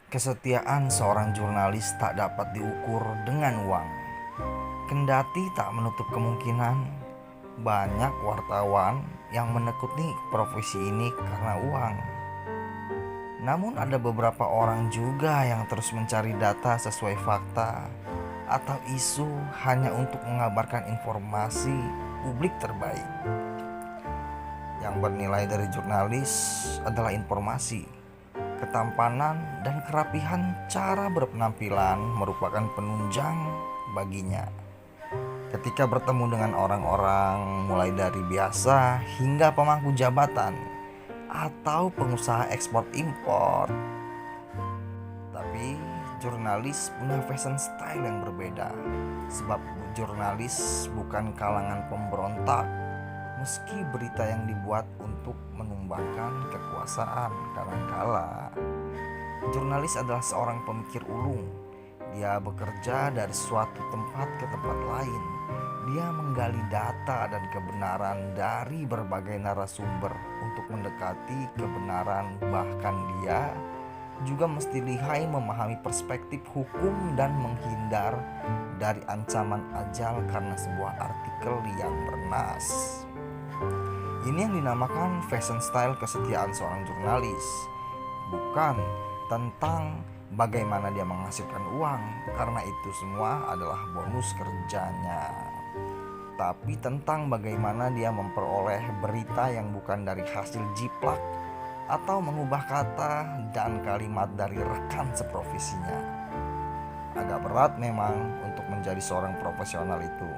Kesetiaan seorang jurnalis tak dapat diukur dengan uang. Kendati tak menutup kemungkinan banyak wartawan yang menekuni profesi ini karena uang. Namun ada beberapa orang juga yang terus mencari data sesuai fakta atau isu hanya untuk mengabarkan informasi publik terbaik. Yang bernilai dari jurnalis adalah informasi. Ketampanan dan kerapihan cara berpenampilan merupakan penunjang baginya. Ketika bertemu dengan orang-orang mulai dari biasa hingga pemangku jabatan atau pengusaha ekspor impor. Tapi jurnalis punya fashion style yang berbeda. Sebab jurnalis bukan kalangan pemberontak, meski berita yang dibuat untuk menumbangkan kekuasaan kadangkala. Jurnalis adalah seorang pemikir ulung. Dia bekerja dari suatu tempat ke tempat lain. Dia menggali data dan kebenaran dari berbagai narasumber untuk mendekati kebenaran. Bahkan dia juga mesti lihai memahami perspektif hukum dan menghindar dari ancaman ajal karena sebuah artikel yang bernas. Ini yang dinamakan fashion style kesetiaan seorang jurnalis. Bukan tentang bagaimana dia menghasilkan uang, karena itu semua adalah bonus kerjanya. Tapi tentang bagaimana dia memperoleh berita yang bukan dari hasil jiplak atau mengubah kata dan kalimat dari rekan seprofesinya. Agak berat memang untuk menjadi seorang profesional itu.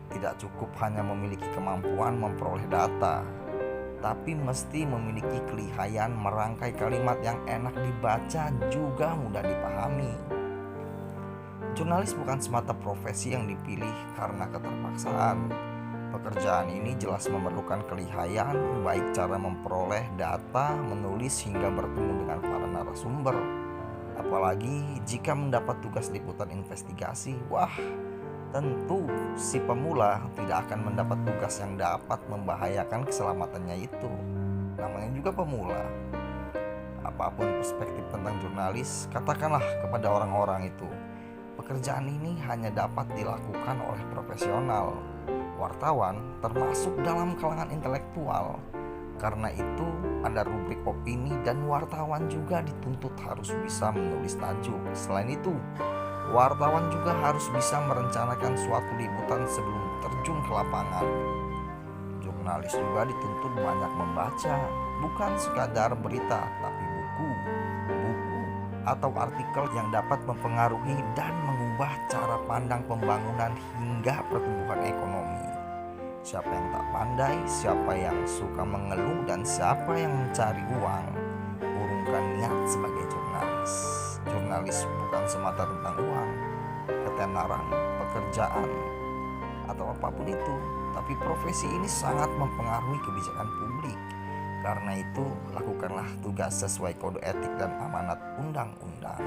Tidak cukup hanya memiliki kemampuan memperoleh data, tapi mesti memiliki kelihayan merangkai kalimat yang enak dibaca juga mudah dipahami. Jurnalis bukan semata profesi yang dipilih karena keterpaksaan. Pekerjaan ini jelas memerlukan kelihayan, baik cara memperoleh data, menulis hingga bertemu dengan para narasumber. Apalagi jika mendapat tugas liputan investigasi, wah, tentu si pemula tidak akan mendapat tugas yang dapat membahayakan keselamatannya itu. Namanya juga pemula. Apapun perspektif tentang jurnalis, katakanlah kepada orang-orang itu, pekerjaan ini hanya dapat dilakukan oleh profesional. Wartawan termasuk dalam kalangan intelektual. Karena itu ada rubrik opini dan wartawan juga dituntut harus bisa menulis tajuk. Selain itu, wartawan juga harus bisa merencanakan suatu liputan sebelum terjun ke lapangan. Jurnalis juga dituntut banyak membaca, bukan sekadar berita, tapi buku atau artikel yang dapat mempengaruhi dan mengubah cara pandang pembangunan hingga pertumbuhan ekonomi. Siapa yang tak pandai, siapa yang suka mengeluh, dan siapa yang mencari uang, urungkan niat sebagai jurnalis. Jurnalis bukan semata tentang uang, ketenaran, pekerjaan, atau apapun itu, tapi profesi ini sangat mempengaruhi kebijakan publik. Karena itu, lakukanlah tugas sesuai kode etik dan amanat undang-undang.